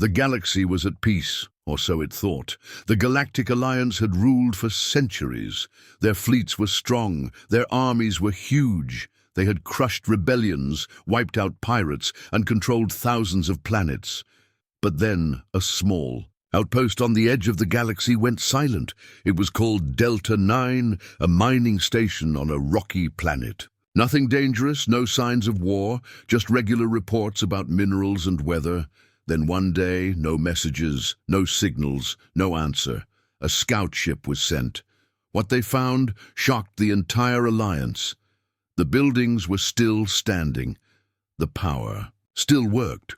The galaxy was at peace, or so it thought. The Galactic Alliance had ruled for centuries. Their fleets were strong, their armies were huge. They had crushed rebellions, wiped out pirates, and controlled thousands of planets. But then a small outpost on the edge of the galaxy went silent. It was called Delta 9, a mining station on a rocky planet. Nothing dangerous, no signs of war, just regular reports about minerals and weather. Then one day, no messages, no signals, no answer. A scout ship was sent. What they found shocked the entire alliance. The buildings were still standing. The power still worked.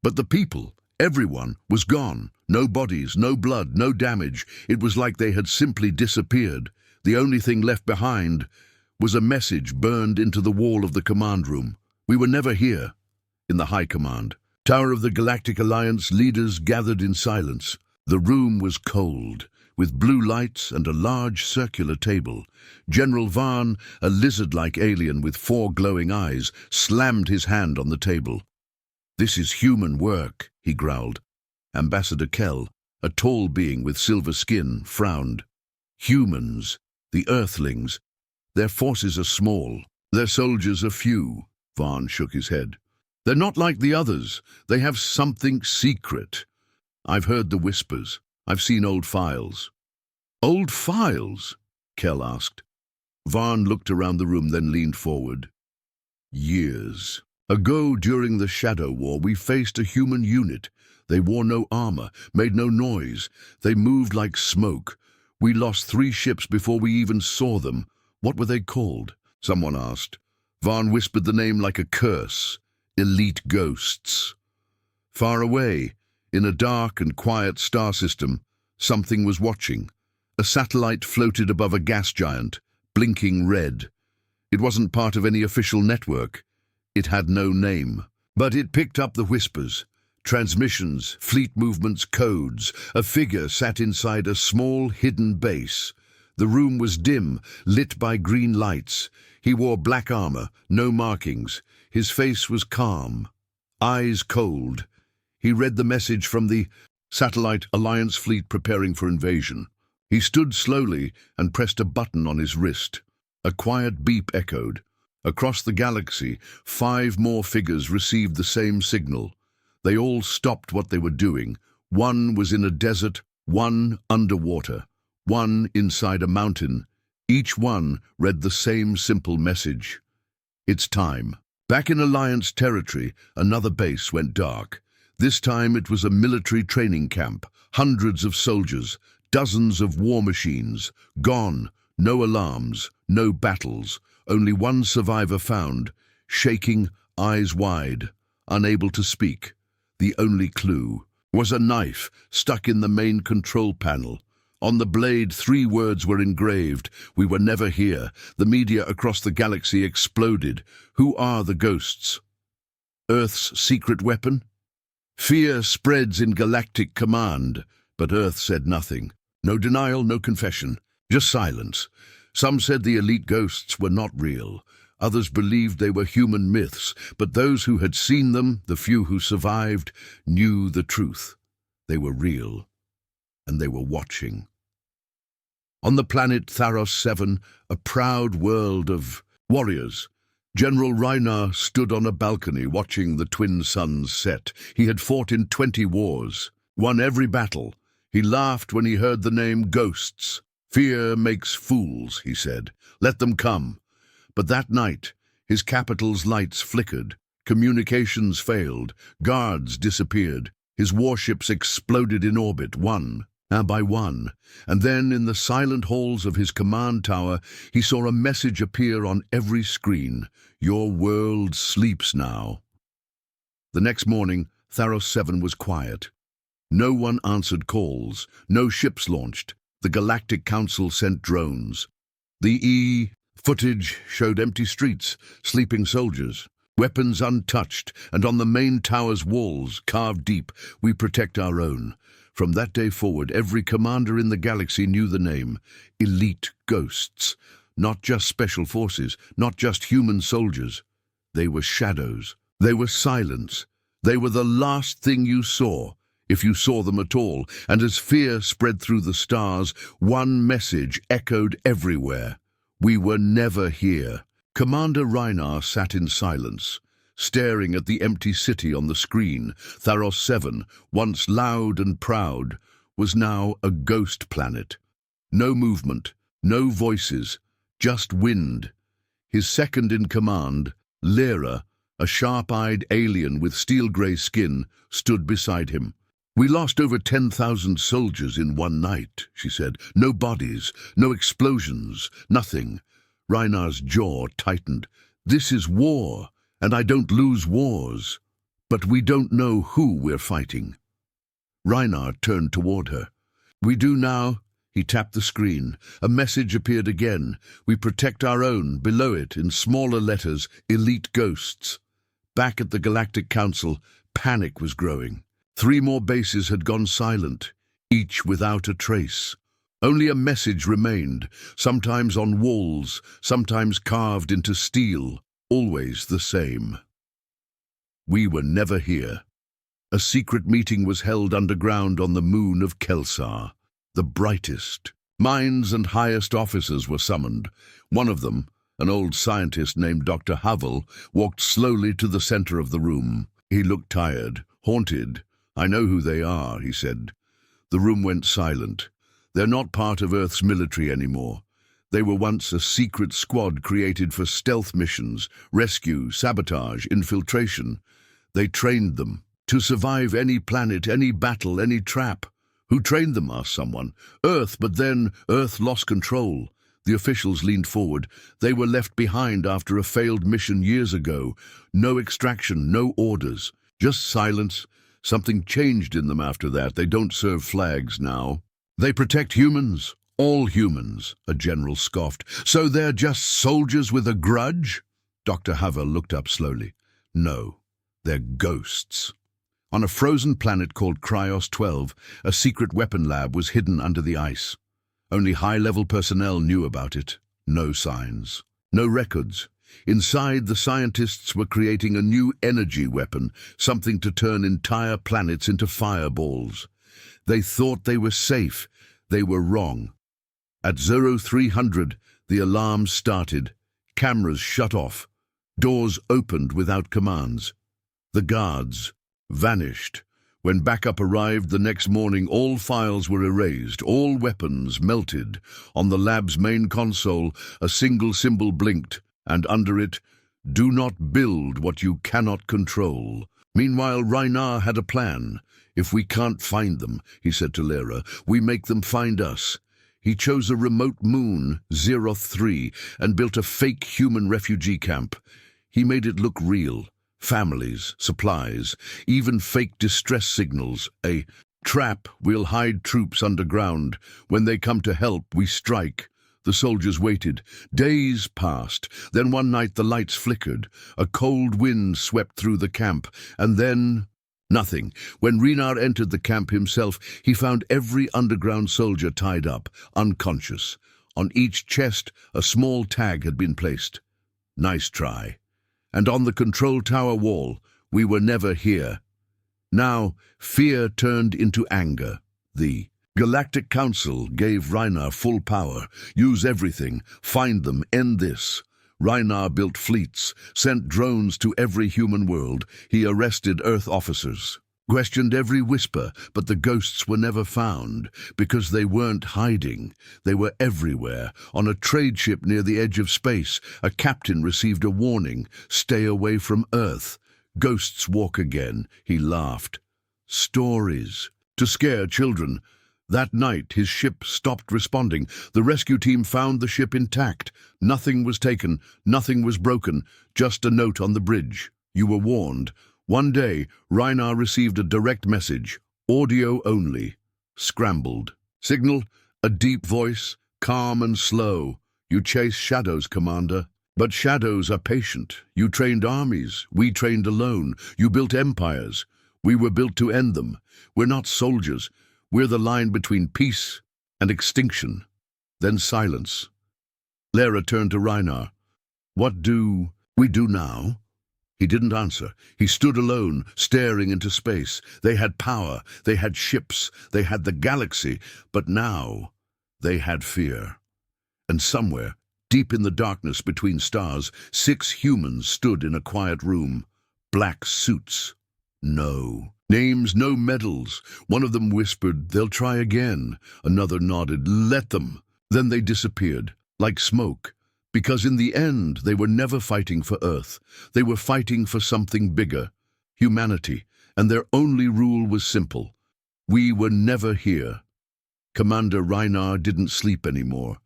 But the people, everyone, was gone. No bodies, no blood, no damage. It was like they had simply disappeared. The only thing left behind was a message burned into the wall of the command room. We were never here. In the High Command. Tower of the Galactic Alliance leaders gathered in silence. The room was cold, with blue lights and a large circular table. General Vaughn, a lizard-like alien with 4 glowing eyes, slammed his hand on the table. "This is human work," he growled. Ambassador Kell, a tall being with silver skin, frowned. "Humans, the Earthlings. Their forces are small. Their soldiers are few." Vaughn shook his head. "They're not like the others. They have something secret. I've heard the whispers. I've seen old files." "Old files?" Kell asked. Vaughn looked around the room, then leaned forward. "Years ago, during the Shadow War, we faced a human unit. They wore no armor, made no noise. They moved like smoke. We lost 3 ships before we even saw them. What were they called?" someone asked. Vaughn whispered the name like a curse. Elite Ghosts. Far away, in a dark and quiet star system, something was watching. A satellite floated above a gas giant, blinking red. It wasn't part of any official network. It had no name. But it picked up the whispers. Transmissions, fleet movements, codes. A figure sat inside a small, hidden base. The room was dim, lit by green lights. He wore black armor, no markings. His face was calm, eyes cold. He read the message from the Satellite Alliance fleet preparing for invasion. He stood slowly and pressed a button on his wrist. A quiet beep echoed. Across the galaxy, 5 more figures received the same signal. They all stopped what they were doing. One was in a desert, one underwater, one inside a mountain. Each one read the same simple message. "It's time." Back in Alliance territory, another base went dark. This time it was a military training camp. Hundreds of soldiers, dozens of war machines. Gone, no alarms, no battles. Only one survivor found, shaking, eyes wide, unable to speak. The only clue was a knife stuck in the main control panel. On the blade, 3 words were engraved. "We were never here." The media across the galaxy exploded. Who are the ghosts? Earth's secret weapon? Fear spreads in Galactic Command, but Earth said nothing. No denial, no confession, just silence. Some said the elite ghosts were not real. Others believed they were human myths, but those who had seen them, the few who survived, knew the truth. They were real, and they were watching. On the planet Tharos 7, a proud world of warriors, General Raynar stood on a balcony watching the twin suns set. He had fought in 20 wars, won every battle. He laughed when he heard the name Ghosts. "Fear makes fools," he said. "Let them come." But that night, his capital's lights flickered. Communications failed. Guards disappeared. His warships exploded in orbit, one by one. And then, in the silent halls of his command tower, he saw a message appear on every screen. "Your world sleeps now." The next morning, Tharos 7 was quiet. No one answered calls. No ships launched. The Galactic Council sent drones. The footage showed empty streets, sleeping soldiers, weapons untouched, and on the main tower's walls, carved deep, "We protect our own." From that day forward, every commander in the galaxy knew the name. Elite Ghosts. Not just special forces, not just human soldiers. They were shadows. They were silence. They were the last thing you saw if you saw them at all, and as fear spread through the stars, one message echoed everywhere. We were never here. Commander Rhynar sat in silence, staring at the empty city on the screen. Tharos 7, once loud and proud, was now a ghost planet. No movement, no voices, just wind. His second in command, Lyra, a sharp-eyed alien with steel-grey skin, stood beside him. "We lost over 10,000 soldiers in one night," she said. "No bodies, no explosions, nothing." Rynar's jaw tightened. "This is war, and I don't lose wars. But we don't know who we're fighting." Rhynar turned toward her. "We do now." He tapped the screen. A message appeared again. "We protect our own." Below it, in smaller letters, "Elite Ghosts." Back at the Galactic Council, panic was growing. 3 more bases had gone silent, each without a trace. Only a message remained, sometimes on walls, sometimes carved into steel, always the same. We were never here. A secret meeting was held underground on the moon of Kelsar. The brightest, minds and highest officers were summoned. One of them, an old scientist named Dr. Havel, walked slowly to the center of the room. He looked tired, haunted. "I know who they are," he said. The room went silent. "They're not part of Earth's military anymore. They were once a secret squad created for stealth missions, rescue, sabotage, infiltration. They trained them to survive any planet, any battle, any trap." "Who trained them?" asked someone. "Earth, but then Earth lost control." The officials leaned forward. "They were left behind after a failed mission years ago. No extraction, no orders, just silence. Something changed in them after that. They don't serve flags now. They protect humans, all humans," a general scoffed. "So they're just soldiers with a grudge?" Dr. Haver looked up slowly. "No, they're ghosts." On a frozen planet called Cryos 12, a secret weapon lab was hidden under the ice. Only high-level personnel knew about it. No signs, no records. Inside, the scientists were creating a new energy weapon, something to turn entire planets into fireballs. They thought they were safe. They were wrong. At 0300, the alarm started. Cameras shut off. Doors opened without commands. The guards vanished. When backup arrived the next morning, all files were erased, all weapons melted. On the lab's main console, a single symbol blinked, and under it, "Do not build what you cannot control." Meanwhile, Rhynar had a plan. "If we can't find them," he said to Lyra, "we make them find us." He chose a remote moon, Zeroth 3, and built a fake human refugee camp. He made it look real. Families, supplies, even fake distress signals. A trap. "We'll hide troops underground. When they come to help, we strike." The soldiers waited. Days passed. Then one night the lights flickered. A cold wind swept through the camp. And then nothing. When Rhynar entered the camp himself, he found every underground soldier tied up, unconscious. On each chest, a small tag had been placed. "Nice try." And on the control tower wall, "We were never here." Now, fear turned into anger. The Galactic Council gave Rhynar full power. Use everything, find them, end this. Rhynar built fleets, sent drones to every human world. He arrested Earth officers, questioned every whisper, but the ghosts were never found, because they weren't hiding. They were everywhere. On a trade ship near the edge of space, a captain received a warning: "Stay away from Earth. Ghosts walk again." He laughed. Stories. To scare children. That night, his ship stopped responding. The rescue team found the ship intact. Nothing was taken, nothing was broken, just a note on the bridge: "You were warned." One day, Rhynar received a direct message, audio only. Scrambled. Signal, a deep voice, calm and slow: "You chase shadows, Commander. But shadows are patient. You trained armies. We trained alone. You built empires. We were built to end them. We're not soldiers. We're the line between peace and extinction." Then silence. Lyra turned to Rhynar. "What do we do now?" He didn't answer. He stood alone, staring into space. They had power, they had ships, they had the galaxy, but now they had fear. And somewhere, deep in the darkness between stars, 6 humans stood in a quiet room. Black suits. No names, no medals. One of them whispered, "They'll try again." Another nodded, "Let them." Then they disappeared, like smoke. Because in the end, they were never fighting for Earth. They were fighting for something bigger, humanity, and their only rule was simple. We were never here. Commander Reinar didn't sleep anymore.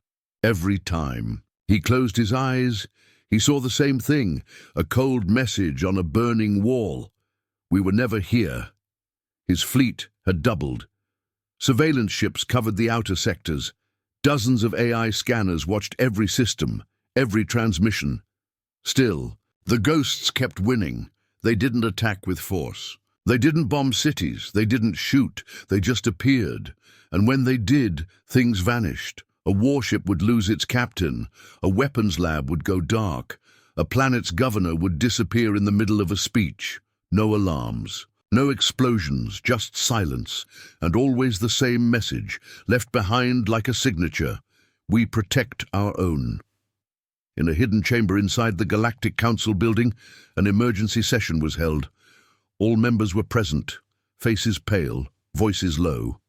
Every time he closed his eyes, he saw the same thing, a cold message on a burning wall. We were never here. His fleet had doubled. Surveillance ships covered the outer sectors. Dozens of AI scanners watched every system, every transmission. Still, the ghosts kept winning. They didn't attack with force. They didn't bomb cities. They didn't shoot. They just appeared. And when they did, things vanished. A warship would lose its captain. A weapons lab would go dark. A planet's governor would disappear in the middle of a speech. No alarms. No explosions, just silence. And always the same message, left behind like a signature. We protect our own. In a hidden chamber inside the Galactic Council building, an emergency session was held. All members were present, faces pale, voices low.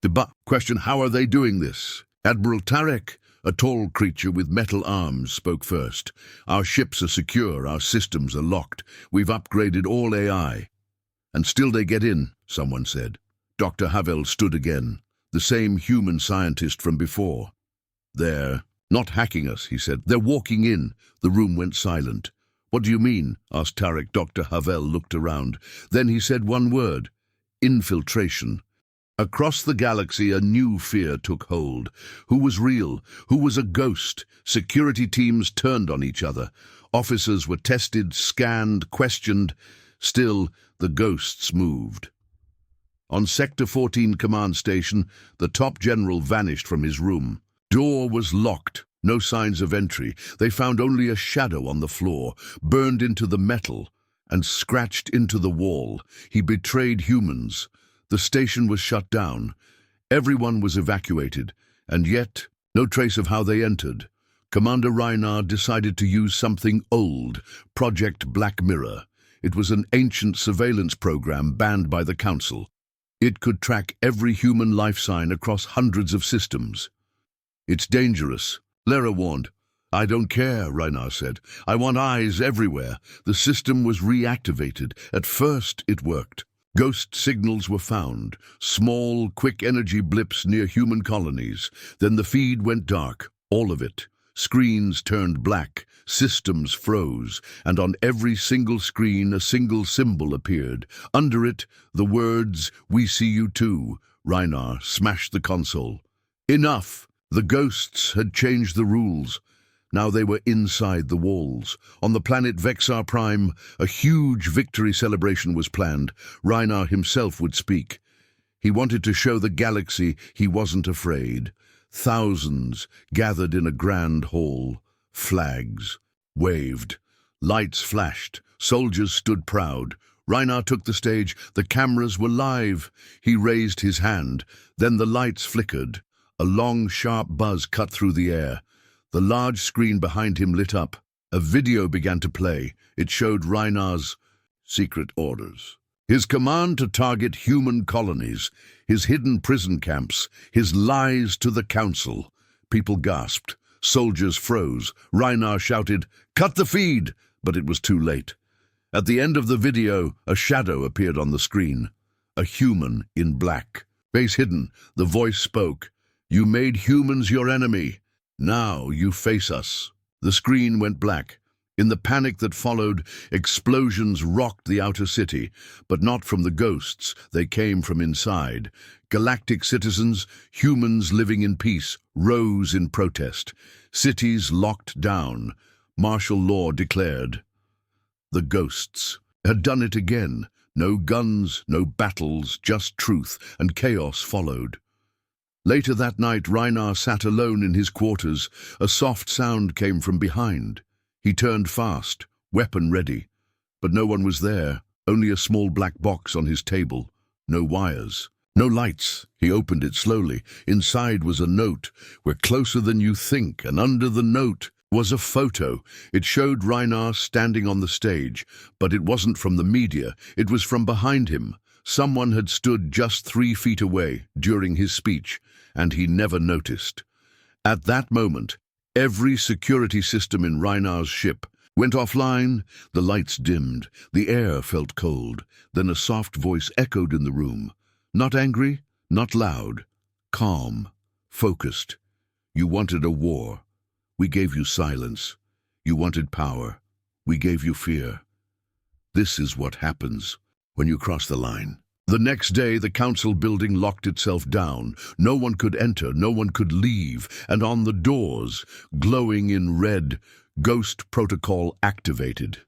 The question, how are they doing this? Admiral Tarek, a tall creature with metal arms, spoke first. Our ships are secure, our systems are locked. We've upgraded all AI. And still they get in, someone said. Dr. Havel stood again, the same human scientist from before. They're not hacking us, he said. They're walking in. The room went silent. What do you mean? Asked Tarek. Dr. Havel looked around. Then he said one word. Infiltration. Across the galaxy, a new fear took hold. Who was real? Who was a ghost? Security teams turned on each other. Officers were tested, scanned, questioned. Still, the ghosts moved. On Sector 14 command station, the top general vanished from his room. Door was locked. No signs of entry. They found only a shadow on the floor, burned into the metal and scratched into the wall. He betrayed humans. The station was shut down. Everyone was evacuated, and yet no trace of how they entered. Commander Reinar decided to use something old, Project Black Mirror. It was an ancient surveillance program banned by the Council. It could track every human life sign across hundreds of systems. It's dangerous, Lara warned. I don't care, Reinar said. I want eyes everywhere. The system was reactivated. At first, it worked. Ghost signals were found, small, quick energy blips near human colonies. Then the feed went dark, all of it. Screens turned black, systems froze, and on every single screen a single symbol appeared. Under it, the words, "We see you too." Reinar smashed the console. Enough! The ghosts had changed the rules. Now they were inside the walls. On the planet Vexar Prime, a huge victory celebration was planned. Reinar himself would speak. He wanted to show the galaxy he wasn't afraid. Thousands gathered in a grand hall. Flags waved. Lights flashed. Soldiers stood proud. Reinar took the stage. The cameras were live. He raised his hand. Then the lights flickered. A long, sharp buzz cut through the air. The large screen behind him lit up. A video began to play. It showed Reinar's secret orders. His command to target human colonies, his hidden prison camps, his lies to the Council. People gasped. Soldiers froze. Reinar shouted, "Cut the feed!" But it was too late. At the end of the video, a shadow appeared on the screen. A human in black. Face hidden, the voice spoke. "You made humans your enemy. Now you face us." The screen went black. In the panic that followed, explosions rocked the outer city, but not from the ghosts. They came from inside. Galactic citizens, humans living in peace, rose in protest. Cities locked down. Martial law declared. The ghosts had done it again. No guns, no battles, just truth, and chaos followed. Later that night, Reinar sat alone in his quarters. A soft sound came from behind. He turned fast. weapon ready. But no one was there, only a small black box on his table. No wires, no lights. He opened it slowly. Inside was a note. "We're closer than you think," and under the note was a photo. It showed Reinar standing on the stage, but it wasn't from the media. It was from behind him. Someone had stood just 3 feet away during his speech, and he never noticed. At that moment, every security system in Reinar's ship went offline. The lights dimmed. The air felt cold. Then a soft voice echoed in the room. Not angry, not loud. Calm, focused. "You wanted a war. We gave you silence. You wanted power. We gave you fear. This is what happens when you cross the line." The next day, the council building locked itself down. No one could enter, no one could leave, and on the doors, glowing in red, Ghost Protocol activated.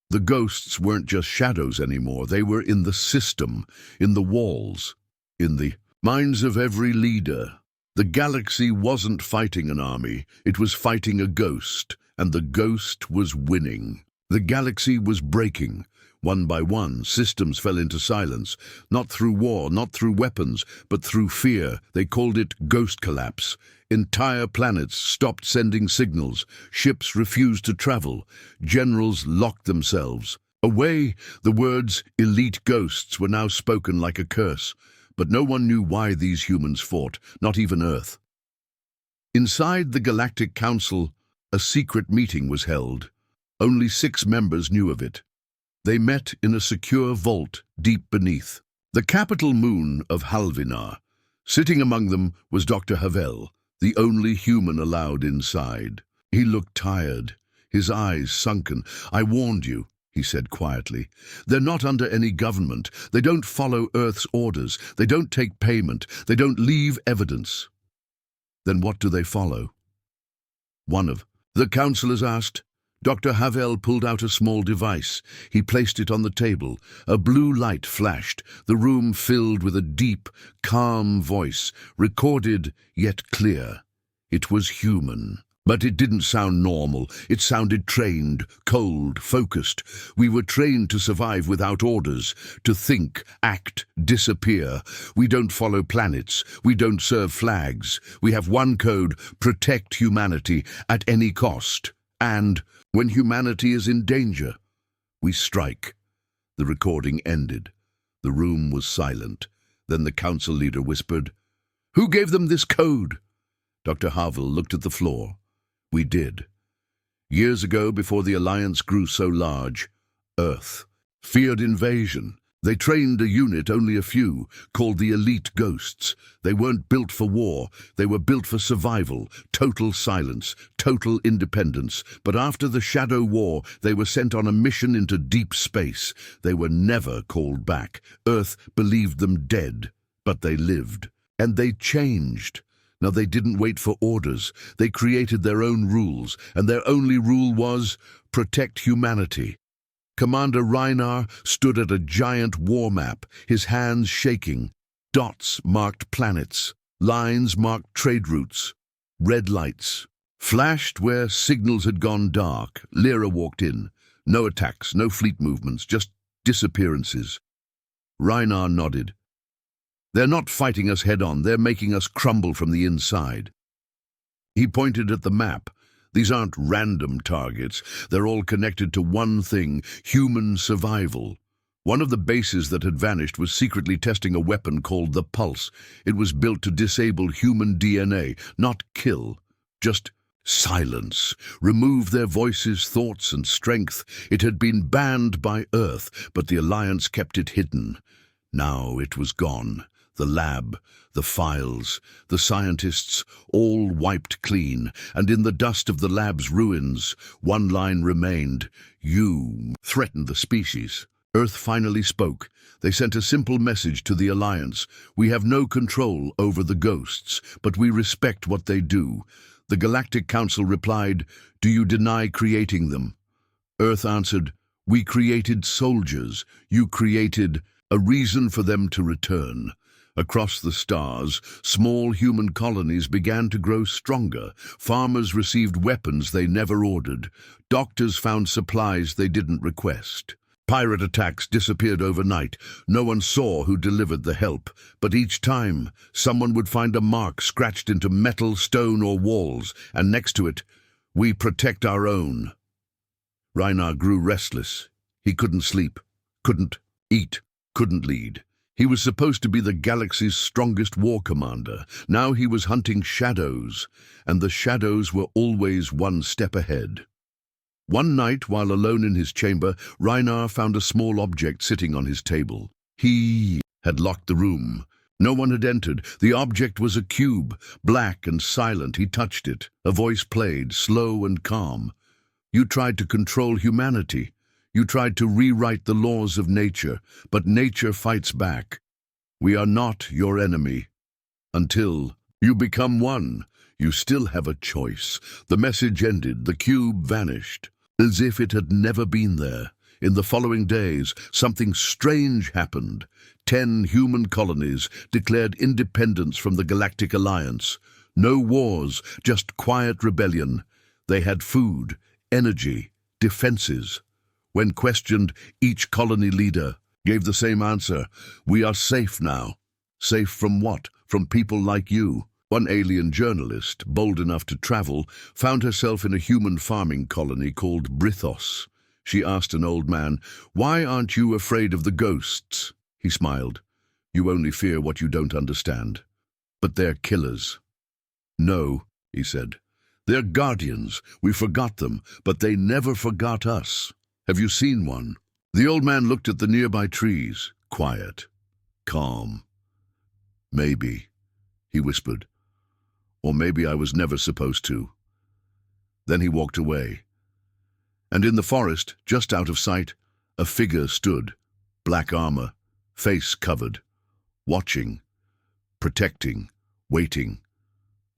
The ghosts weren't just shadows anymore. They were in the system, in the walls, in the minds of every leader. The galaxy wasn't fighting an army, it was fighting a ghost, and the ghost was winning. The galaxy was breaking. One by one, systems fell into silence, not through war, not through weapons, but through fear. They called it ghost collapse. Entire planets stopped sending signals. Ships refused to travel. Generals locked themselves. Away, the words elite ghosts were now spoken like a curse. But no one knew why these humans fought, not even Earth. Inside the Galactic Council, a secret meeting was held. Only 6 members knew of it. They met in a secure vault deep beneath the capital moon of Halvinar. Sitting among them was Dr. Havel, the only human allowed inside. He looked tired, his eyes sunken. "I warned you," he said quietly. "They're not under any government. They don't follow Earth's orders. They don't take payment. They don't leave evidence." "Then what do they follow?" one of the councillors asked. Dr. Havel pulled out a small device. He placed it on the table. A blue light flashed. The room filled with a deep, calm voice, recorded yet clear. It was human. But it didn't sound normal. It sounded trained, cold, focused. "We were trained to survive without orders, to think, act, disappear. We don't follow planets. We don't serve flags. We have one code: protect humanity at any cost. And when humanity is in danger, we strike." The recording ended. The room was silent. Then the council leader whispered, "Who gave them this code?" Dr. Havel looked at the floor. "We did. Years ago, before the Alliance grew so large, Earth feared invasion. They trained a unit, only a few, called the Elite Ghosts. They weren't built for war. They were built for survival, total silence, total independence. But after the Shadow War, they were sent on a mission into deep space. They were never called back. Earth believed them dead, but they lived. And they changed. Now, they didn't wait for orders. They created their own rules, and their only rule was protect humanity." Commander Reinar stood at a giant war map, his hands shaking. Dots marked planets. Lines marked trade routes. Red lights flashed where signals had gone dark. Lyra walked in. No attacks, no fleet movements, just disappearances. Reinar nodded. "They're not fighting us head-on. They're making us crumble from the inside." He pointed at the map. "These aren't random targets. They're all connected to one thing: human survival." One of the bases that had vanished was secretly testing a weapon called the Pulse. It was built to disable human DNA, not kill, just silence, remove their voices, thoughts, and strength. It had been banned by Earth, but the Alliance kept it hidden. Now it was gone. The lab, the files, the scientists, all wiped clean, and in the dust of the lab's ruins, one line remained: "You threatened the species." Earth finally spoke. They sent a simple message to the Alliance: "We have no control over the ghosts, but we respect what they do." The Galactic Council replied, "Do you deny creating them?" Earth answered, "We created soldiers. You created a reason for them to return." Across the stars, small human colonies began to grow stronger. Farmers received weapons they never ordered. Doctors found supplies they didn't request. Pirate attacks disappeared overnight. No one saw who delivered the help, but each time, someone would find a mark scratched into metal, stone, or walls, and next to it, "We protect our own." Rhinar grew restless. He couldn't sleep, couldn't eat, couldn't lead. He was supposed to be the galaxy's strongest war commander. Now he was hunting shadows, and the shadows were always one step ahead. One night, while alone in his chamber, Rhinar found a small object sitting on his table. He had locked the room. No one had entered. The object was a cube, black and silent. He touched it. A voice played, slow and calm. "You tried to control humanity. You tried to rewrite the laws of nature, but nature fights back. We are not your enemy. Until you become one, you still have a choice." The message ended. The cube vanished, as if it had never been there. In the following days, something strange happened. 10 human colonies declared independence from the Galactic Alliance. No wars, just quiet rebellion. They had food, energy, defenses. When questioned, each colony leader gave the same answer: "We are safe now." Safe from what? From people like you. One alien journalist, bold enough to travel, found herself in a human farming colony called Brithos. She asked an old man, "Why aren't you afraid of the ghosts?" He smiled. "You only fear what you don't understand. But they're killers." "No," he said. "They're guardians. We forgot them, but they never forgot us. Have you seen one?" The old man looked at the nearby trees, quiet, calm. "Maybe," he whispered. "Or maybe I was never supposed to." Then he walked away. And in the forest, just out of sight, a figure stood, black armor, face covered, watching, protecting, waiting.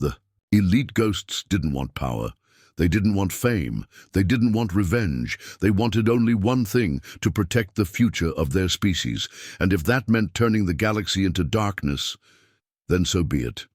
The elite ghosts didn't want power. They didn't want fame. They didn't want revenge. They wanted only one thing: to protect the future of their species. And if that meant turning the galaxy into darkness, then so be it.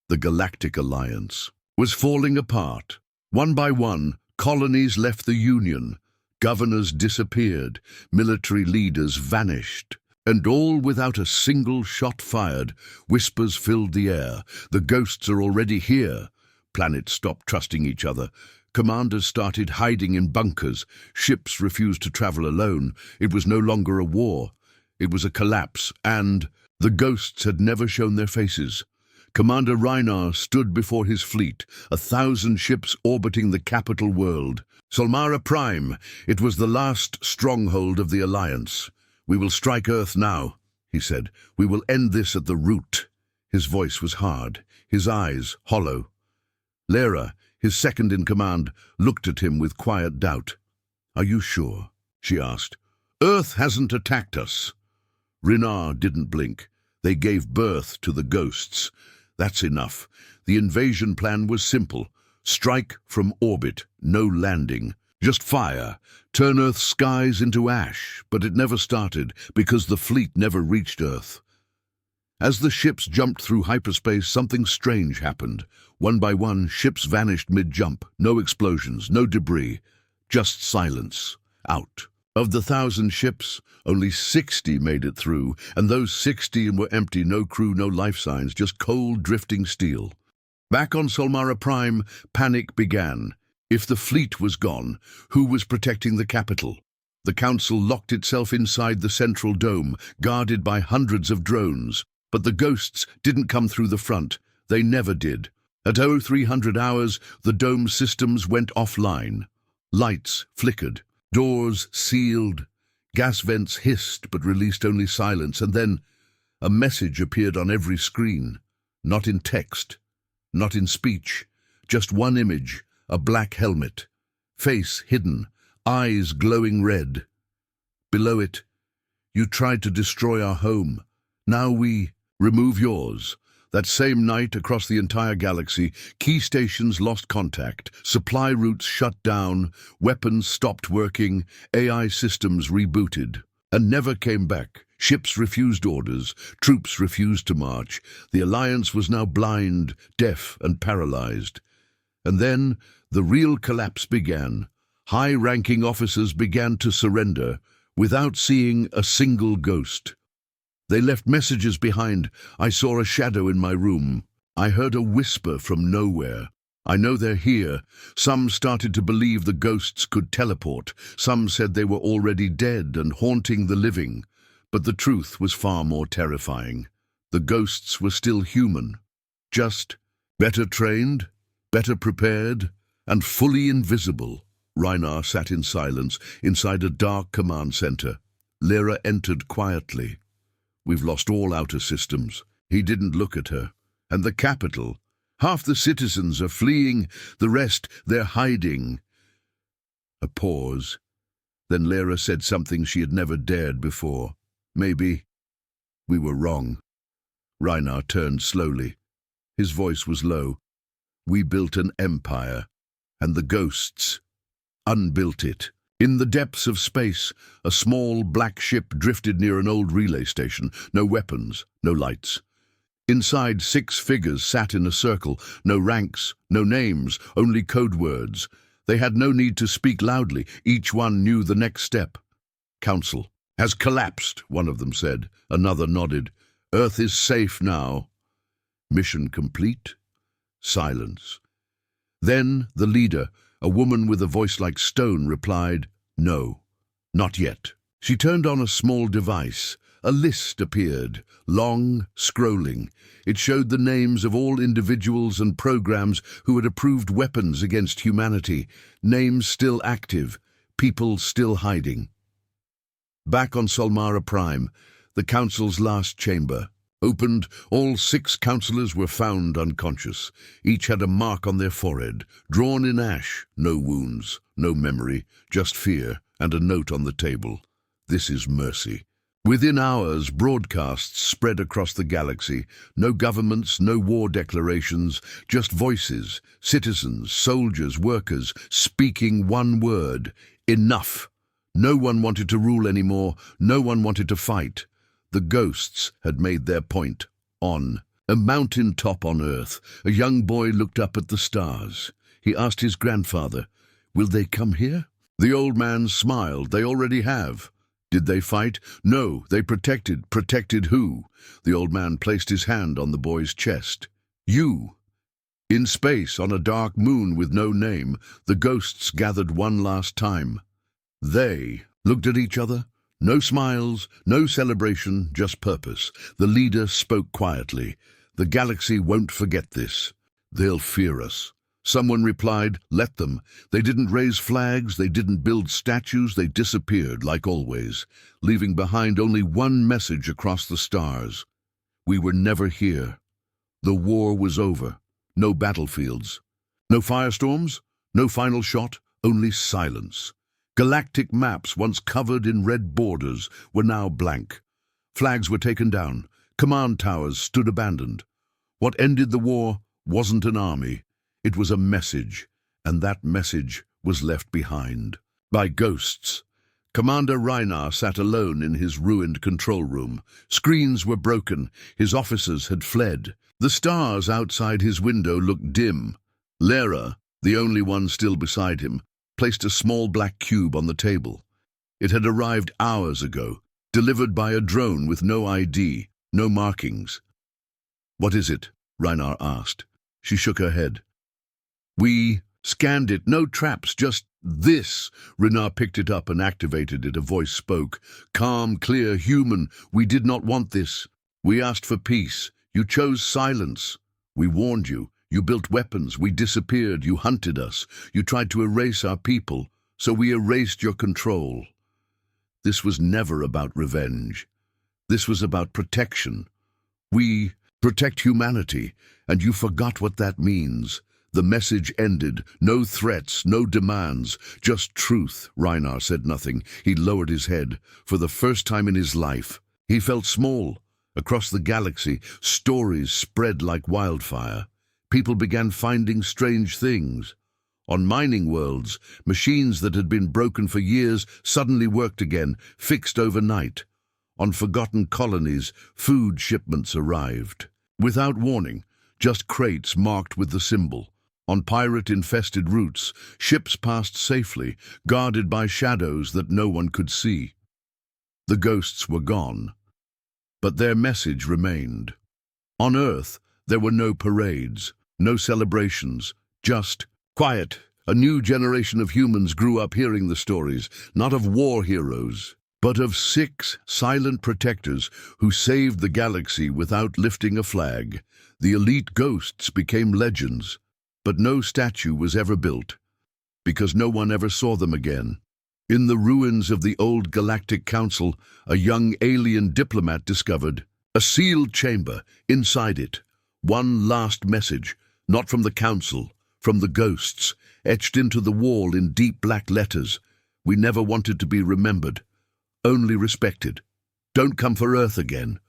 The Galactic Alliance was falling apart. One by one, colonies left the Union. Governors disappeared. Military leaders vanished. And all without a single shot fired. Whispers filled the air. The ghosts are already here. Planets stopped trusting each other. Commanders started hiding in bunkers. Ships refused to travel alone. It was no longer a war. It was a collapse, and the ghosts had never shown their faces. Commander Rhinar stood before his fleet, 1,000 ships orbiting the capital world. Solmara Prime, it was the last stronghold of the Alliance. "We will strike Earth now," he said. "We will end this at the root." His voice was hard, his eyes hollow. Lyra, his second-in-command, looked at him with quiet doubt. "Are you sure?" she asked. "Earth hasn't attacked us." Rhinar didn't blink. They gave birth to the ghosts. That's enough. The invasion plan was simple. Strike from orbit, no landing. Just fire. Turn Earth's skies into ash. But it never started, because the fleet never reached Earth. As the ships jumped through hyperspace, something strange happened. One by one, ships vanished mid-jump. No explosions, no debris, just silence. Out. Of the 1,000 ships, only 60 made it through, and those 60 were empty, no crew, no life signs, just cold, drifting steel. Back on Solmara Prime, panic began. If the fleet was gone, who was protecting the capital? The Council locked itself inside the central dome, guarded by hundreds of drones. But the ghosts didn't come through the front. They never did. At 0300 hours, the dome systems went offline. Lights flickered. Doors sealed. Gas vents hissed but released only silence. And then a message appeared on every screen. Not in text. Not in speech. Just one image. A black helmet. Face hidden. Eyes glowing red. Below it, "You tried to destroy our home. Now we remove yours." That same night, across the entire galaxy, key stations lost contact, supply routes shut down, weapons stopped working, AI systems rebooted, and never came back. Ships refused orders, troops refused to march. The Alliance was now blind, deaf, and paralyzed. And then the real collapse began. High-ranking officers began to surrender without seeing a single ghost. They left messages behind. I saw a shadow in my room. I heard a whisper from nowhere. I know they're here. Some started to believe the ghosts could teleport. Some said they were already dead and haunting the living. But the truth was far more terrifying. The ghosts were still human, just better trained, better prepared, and fully invisible. Rhynar sat in silence inside a dark command center. Lyra entered quietly. We've lost all outer systems. He didn't look at her. And the capital. Half the citizens are fleeing, the rest, they're hiding. A pause. Then Lyra said something she had never dared before. Maybe we were wrong. Rhynar turned slowly. His voice was low. We built an empire, and the ghosts unbuilt it. In the depths of space, a small black ship drifted near an old relay station. No weapons, no lights. Inside, 6 figures sat in a circle. No ranks, no names, only code words. They had no need to speak loudly. Each one knew the next step. Council has collapsed, one of them said. Another nodded. Earth is safe now. Mission complete. Silence. Then the leader, a woman with a voice like stone, replied, No, not yet. She turned on a small device. A list appeared, long, scrolling. It showed the names of all individuals and programs who had approved weapons against humanity, names still active, people still hiding. Back on Solmara Prime, the Council's last chamber. Opened, all 6 councillors were found unconscious. Each had a mark on their forehead, drawn in ash. No wounds, no memory, just fear, and a note on the table. This is mercy. Within hours, broadcasts spread across the galaxy. No governments, no war declarations, just voices, citizens, soldiers, workers, speaking one word: enough. No one wanted to rule anymore. No one wanted to fight. The ghosts had made their point. On a mountain top on Earth, a young boy looked up at the stars. He asked his grandfather, Will they come here? The old man smiled. They already have. Did they fight? No, they protected. Protected who? The old man placed his hand on the boy's chest. You. In space, on a dark moon with no name, the ghosts gathered one last time. They looked at each other. No smiles, no celebration, just purpose. The leader spoke quietly. The galaxy won't forget this. They'll fear us. Someone replied, Let them. They didn't raise flags, they didn't build statues, they disappeared like always, leaving behind only one message across the stars. We were never here. The war was over. No battlefields. No firestorms, no final shot, only silence. Galactic maps, once covered in red borders, were now blank. Flags were taken down. Command towers stood abandoned. What ended the war wasn't an army. It was a message, and that message was left behind by ghosts. Commander Rhynar sat alone in his ruined control room. Screens were broken. His officers had fled. The stars outside his window looked dim. Lyra, the only one still beside him, placed a small black cube on the table. It had arrived hours ago, delivered by a drone with no ID, no markings. What is it? Rhynar asked. She shook her head. We scanned it. No traps, just this. Rhynar picked it up and activated it. A voice spoke. Calm, clear, human. We did not want this. We asked for peace. You chose silence. We warned you. You built weapons, we disappeared, you hunted us, you tried to erase our people, so we erased your control. This was never about revenge. This was about protection. We protect humanity, and you forgot what that means. The message ended. No threats, no demands, just truth. Rhynar said nothing. He lowered his head. For the first time in his life, he felt small. Across the galaxy, stories spread like wildfire. People began finding strange things. On mining worlds, machines that had been broken for years suddenly worked again, fixed overnight. On forgotten colonies, food shipments arrived. Without warning, just crates marked with the symbol. On pirate-infested routes, ships passed safely, guarded by shadows that no one could see. The ghosts were gone, but their message remained. On Earth, there were no parades, no celebrations, just quiet. A new generation of humans grew up hearing the stories, not of war heroes, but of 6 silent protectors who saved the galaxy without lifting a flag. The elite ghosts became legends, but no statue was ever built, because no one ever saw them again. In the ruins of the old Galactic Council, a young alien diplomat discovered a sealed chamber. Inside it, one last message, not from the Council, from the ghosts, etched into the wall in deep black letters. We never wanted to be remembered, only respected. Don't come for Earth again.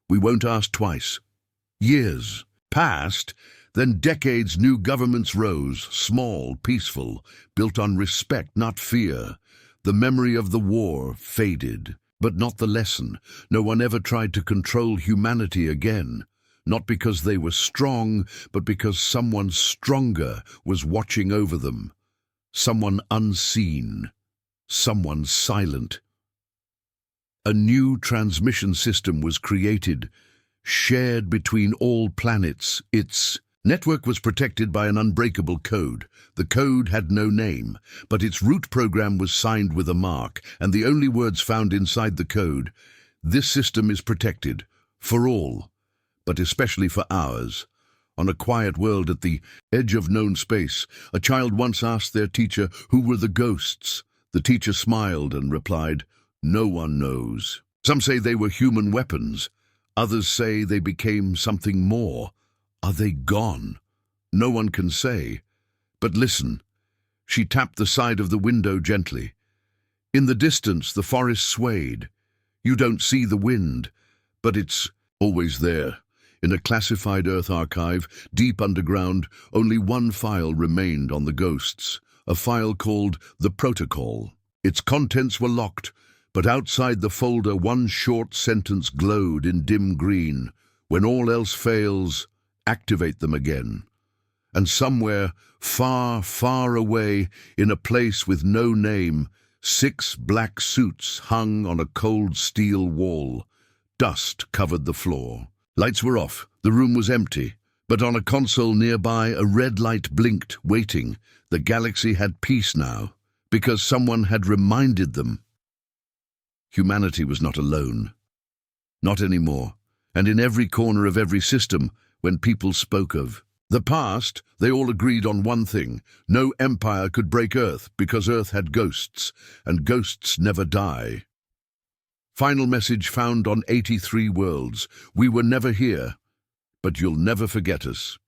We won't ask twice. Years passed, then decades. New governments rose, small, peaceful, built on respect, not fear. The memory of the war faded, but not the lesson. No one ever tried to control humanity again. Not because they were strong, but because someone stronger was watching over them. Someone unseen, someone silent. A new transmission system was created, shared between all planets. Its network was protected by an unbreakable code. The code had no name, but its root program was signed with a mark, and the only words found inside the code: this system is protected, for all, but especially for ours. On a quiet world at the edge of known space, a child once asked their teacher who were the ghosts. The teacher smiled and replied, "No one knows. Some say they were human weapons. Others say they became something more. Are they gone? No one can say. But listen." She tapped the side of the window gently. In the distance, the forest swayed. You don't see the wind, but it's always there. In a classified Earth archive, deep underground, only one file remained on the ghosts, a file called The Protocol. Its contents were locked, but outside the folder one short sentence glowed in dim green: when all else fails, activate them again. And somewhere, far, far away, in a place with no name, 6 black suits hung on a cold steel wall. Dust covered the floor. Lights were off. The room was empty. But on a console nearby, a red light blinked, waiting. The galaxy had peace now, because someone had reminded them. Humanity was not alone. Not anymore. And in every corner of every system, when people spoke of the past, they all agreed on one thing: no empire could break Earth, because Earth had ghosts, and ghosts never die. Final message found on 83 worlds: we were never here, but you'll never forget us.